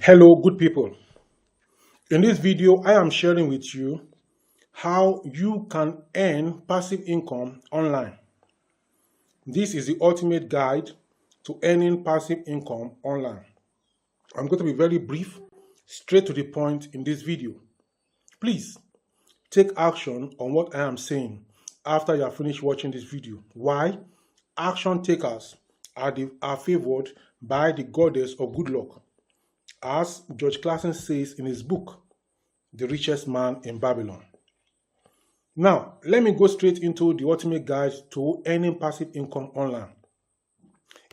Hello, good people. In this video, I am sharing with you how you can earn passive income online. This is the ultimate guide to earning passive income online. I'm going to be very brief, straight to the point in this video. Please take action on what I am saying after you have finished watching this video. Why? Action takers are favored by the goddess of good luck, as George Clason says in his book, The Richest Man in Babylon. Now, let me go straight into the ultimate guide to earning passive income online.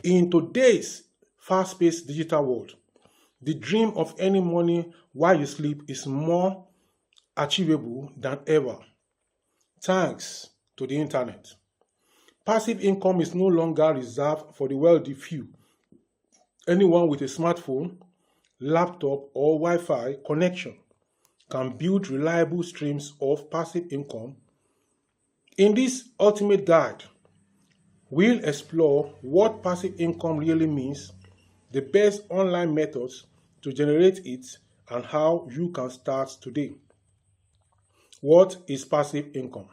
In today's fast-paced digital world, the dream of earning money while you sleep is more achievable than ever, thanks to the internet. Passive income is no longer reserved for the wealthy few. Anyone with a smartphone, laptop, or Wi-Fi connection can build reliable streams of passive income. In this ultimate guide, we'll explore what passive income really means, the best online methods to generate it, and how you can start today. What is passive income?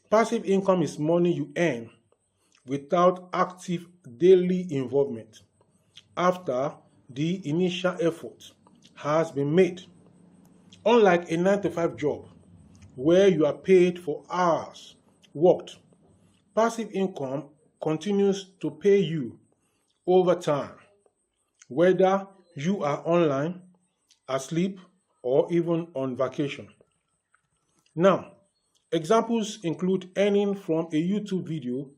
Passive income is money you earn without active daily involvement after the initial effort has been made. Unlike a 9-to-5 job where you are paid for hours worked, passive income continues to pay you over time, whether you are online, asleep, or even on vacation. Now, examples include earning from a YouTube video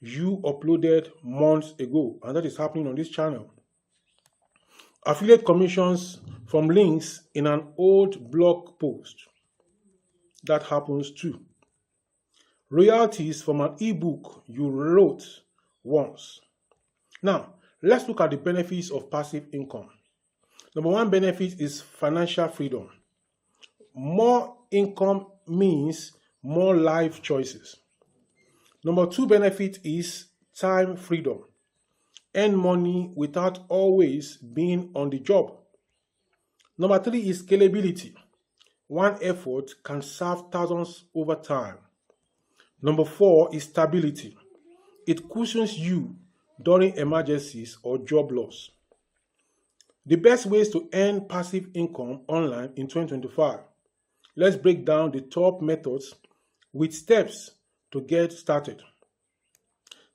you uploaded months ago, and that is happening on this channel. Affiliate commissions from links in an old blog post. That happens too. Royalties from an ebook you wrote once. Now, let's look at the benefits of passive income. Number one benefit is financial freedom. More income means more life choices. Number two benefit is time freedom. Earn money without always being on the job. Number three is scalability. One effort can serve thousands over time. Number four is stability. It cushions you during emergencies or job loss. The best ways to earn passive income online in 2025. Let's break down the top methods with steps to get started.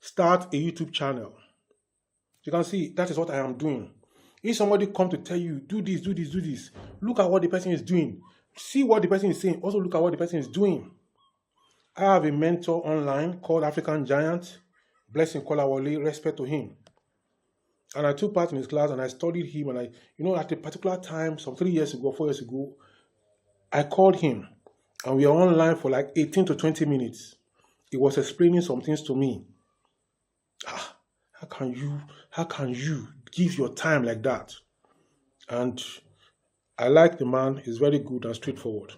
Start a YouTube channel. You can see that is what I am doing. If somebody come to tell you, do this, do this, do this, look at what the person is doing. See what the person is saying. Also look at what the person is doing. I have a mentor online called African Giant, Blessing Kolawole, respect to him. And I took part in his class and I studied him. And at a particular time, some 3 years ago, 4 years ago, I called him and we were online for like 18 to 20 minutes. He was explaining some things to me. How can you give your time like that? And I like the man. He's very good and straightforward.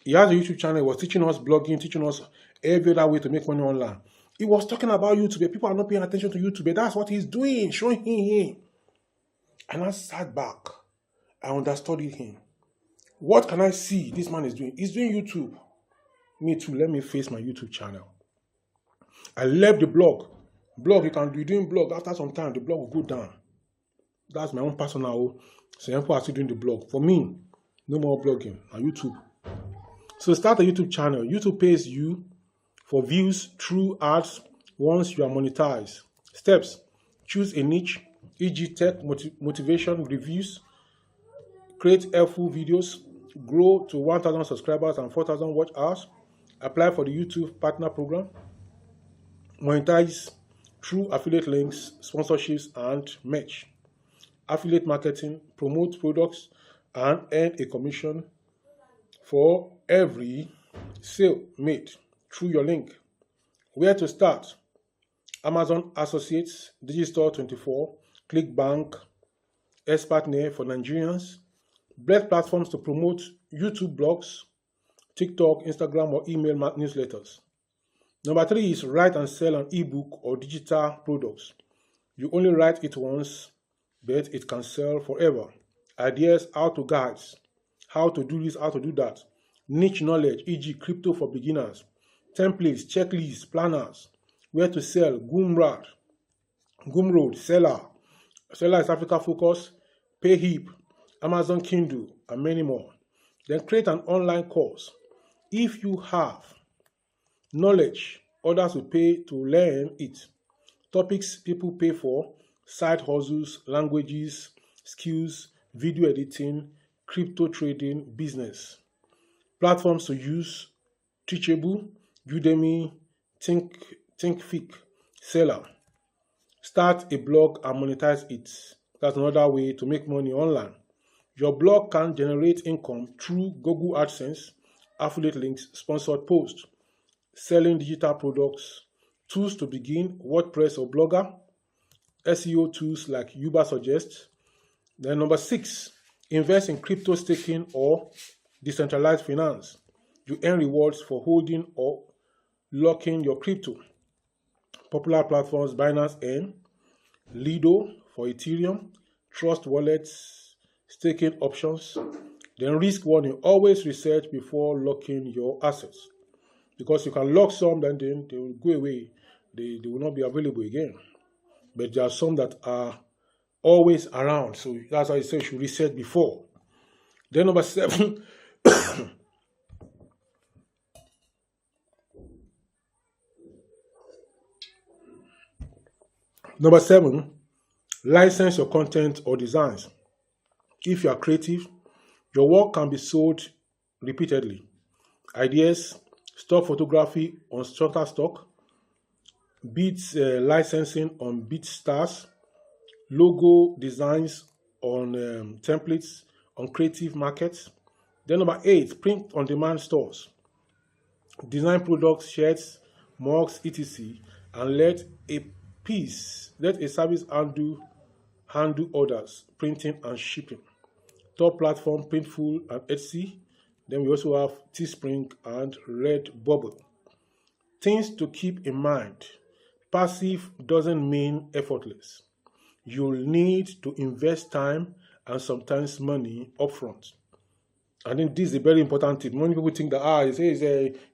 He has a YouTube channel. He was teaching us blogging, teaching us every other way to make money online. He was talking about YouTube. People are not paying attention to YouTube. That's what he's doing, showing him. And I sat back. I understood him. What can I see this man is doing? He's doing YouTube. Me too. Let me face my YouTube channel. I left the blog. You can be doing blog. After some time, the blog will go down. That's my own personal. So people are still doing the blog. For me, no more blogging on YouTube. So start a YouTube channel. YouTube pays you for views through ads once you are monetized. Steps: choose a niche, e.g. tech, motivation, reviews, create helpful videos, grow to 1,000 subscribers and 4,000 watch hours, apply for the YouTube partner program, monetize through affiliate links, sponsorships, and merch. Affiliate marketing, promote products, and earn a commission for every sale made through your link. Where to start? Amazon Associates, Digistore24, ClickBank, Expertnet for Nigerians, best platforms to promote YouTube blogs, TikTok, Instagram, or email newsletters. Number three is write and sell an ebook or digital products. You only write it once, but it can sell forever. ideas, how to guides, how to do this, how to do that, niche knowledge, e.g. crypto for beginners, templates, checklists, planners, where to sell, Gumroad, Seller is Africa Focus, Payhip, Amazon Kindle, and many more. Then create an online course. If you have knowledge, others will pay to learn it. Topics people pay for, side hustles, languages, skills, video editing, crypto trading, business. Platforms to use, Teachable, Udemy, Thinkific, Seller. Start a blog and monetize it. That's another way to make money online. Your blog can generate income through Google AdSense, affiliate links, sponsored posts, selling digital products, tools to begin, WordPress or Blogger, SEO tools like Ubersuggest. Then number 6, invest in crypto staking or decentralized finance. You earn rewards for holding or locking your crypto. Popular platforms Binance Earn, Lido for Ethereum, Trust Wallets, staking options. Then risk warning, always research before locking your assets. Because you can lock some, then they will go away. They will not be available again. But there are some that are always around. So that's why I say you should research before. Then number 7, Number 7, license your content or designs. If you are creative, your work can be sold repeatedly. Ideas, stock photography on Shutterstock, beats licensing on BeatStars, logo designs on templates on Creative Markets. Then number 8, print on demand stores. Design products, shirts, mugs, etc. and let a service handle orders, printing and shipping. Top platform Printful and Etsy. Then we also have Teespring and Redbubble. Things to keep in mind. Passive doesn't mean effortless. You'll need to invest time and sometimes money upfront. I think this is a very important tip. Many people think that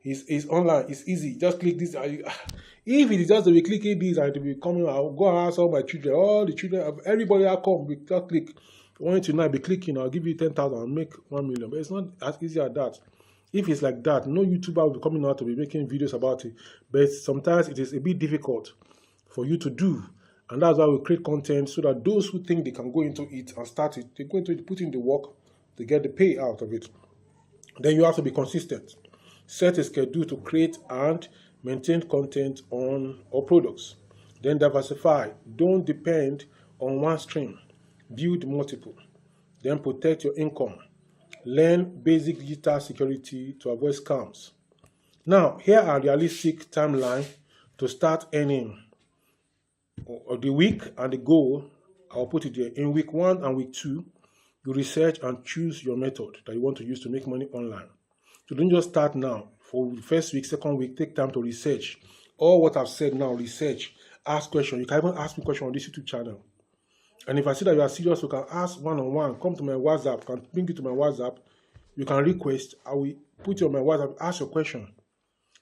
it's online, it's easy. Just click this. If it is just to be clicking this and to be coming, I'll go and ask all my children, all the children, everybody I come, we just click. I want you to now be clicking, I'll give you 10,000 and make 1 million. But it's not as easy as that. If it's like that, no YouTuber will be coming out to be making videos about it. But sometimes it is a bit difficult for you to do. And that's why we create content so that those who think they can go into it and start it, they go into it, put in the work, to get the pay out of it. Then you have to be consistent. Set a schedule to create and maintain content on or products. Then diversify. Don't depend on one stream. Build multiple. Then protect your income. Learn basic digital security to avoid scams. Now, here are realistic timeline to start earning. Of the week and the goal, I'll put it there. In week 1 and week 2, you research and choose your method that you want to use to make money online. So don't just start now. For the first week, second week, take time to research. All what I've said now, research, ask questions. You can even ask me questions on this YouTube channel. And if I see that you are serious, you can ask one-on-one. Come to my WhatsApp, can bring it to my WhatsApp. You can request. I will put you on my WhatsApp, ask your question.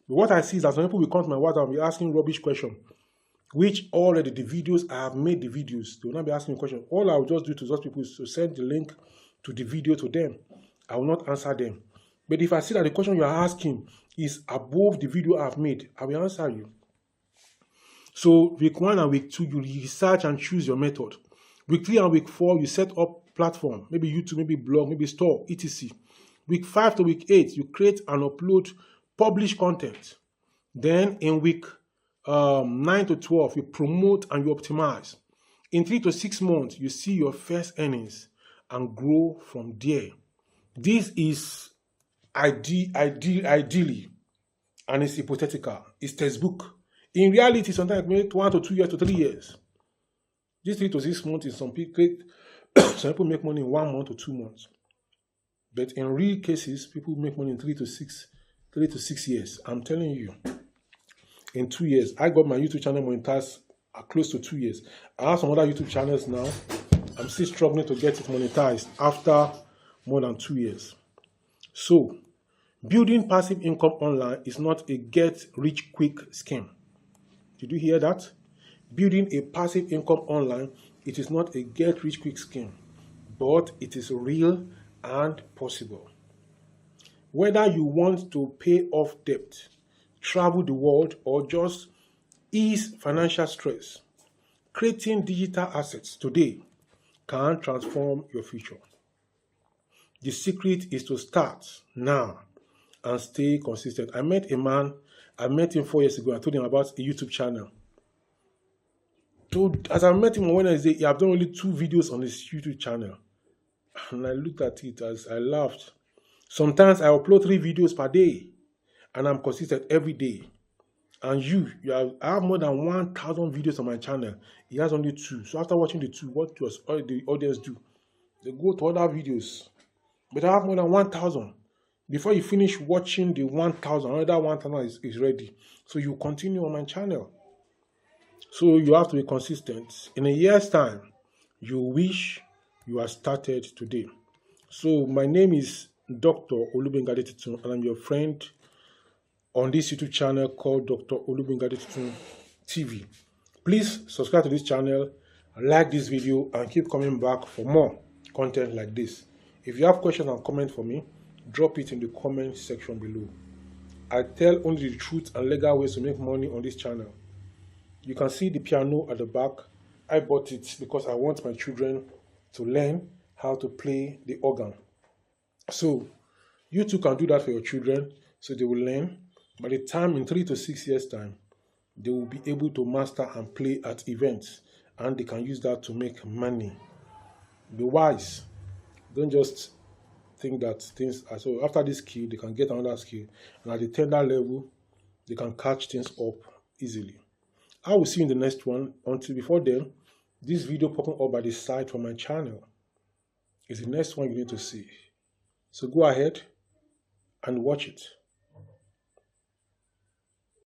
But what I see is that some people will come to my WhatsApp and be asking rubbish questions, which already the videos, I have made the videos. They will not be asking questions. All I will just do to those people is to send the link to the video to them. I will not answer them. But if I see that the question you are asking is above the video I have made, I will answer you. So week 1 and week 2, you research and choose your method. Week 3 and week 4, you set up platform, maybe YouTube, maybe blog, maybe store, etc. Week 5 to week 8, you create and upload, publish content. Then in week 9 to 12, you promote and you optimize. In 3 to 6 months, you see your first earnings and grow from there. This is ideally, and it's hypothetical. It's textbook. In reality, sometimes it makes 1 to 2 years to 3 years. This 3 to 6 months is some people make money in 1 month to 2 months. But in real cases, people make money in 3 to 6 years. I'm telling you. In 2 years, I got my YouTube channel monetized close to 2 years. I have some other YouTube channels now, I'm still struggling to get it monetized after more than 2 years. So, building passive income online is not a get-rich-quick scheme. Did you hear that? Building a passive income online, it is not a get-rich-quick scheme, but it is real and possible. Whether you want to pay off debt, travel the world, or just ease financial stress, creating digital assets today can transform your future. The secret is to start now and stay consistent. I met him 4 years ago. I told him about a YouTube channel. So as I met him on Wednesday, he had done only 2 videos on his YouTube channel. And I looked at it as I laughed. Sometimes I upload 3 videos per day, and I'm consistent every day. And I have more than 1,000 videos on my channel. He has only 2. So after watching the 2, what does the audience do? They go to other videos. But I have more than 1,000. Before you finish watching the 1,000, another 1,000 is ready. So you continue on my channel. So you have to be consistent. In a year's time, you wish you had started today. So my name is Dr. Olugbenga Adetitun, and I'm your friend on this YouTube channel called Dr. Olugbenga Adetitun TV. Please subscribe to this channel, like this video, and keep coming back for more content like this. If you have questions and comments for me, drop it in the comment section below. I tell only the truth and legal ways to make money on this channel. You can see the piano at the back. I bought it because I want my children to learn how to play the organ. So you too can do that for your children, so they will learn. By the time in 3 to 6 years time, they will be able to master and play at events, and they can use that to make money. Be wise. Don't just think that things are so. After this skill, they can get another skill, and at the tender level, they can catch things up easily. I will see you in the next one. Until before then, this video popping up by the side from my channel is the next one you need to see. So go ahead and watch it.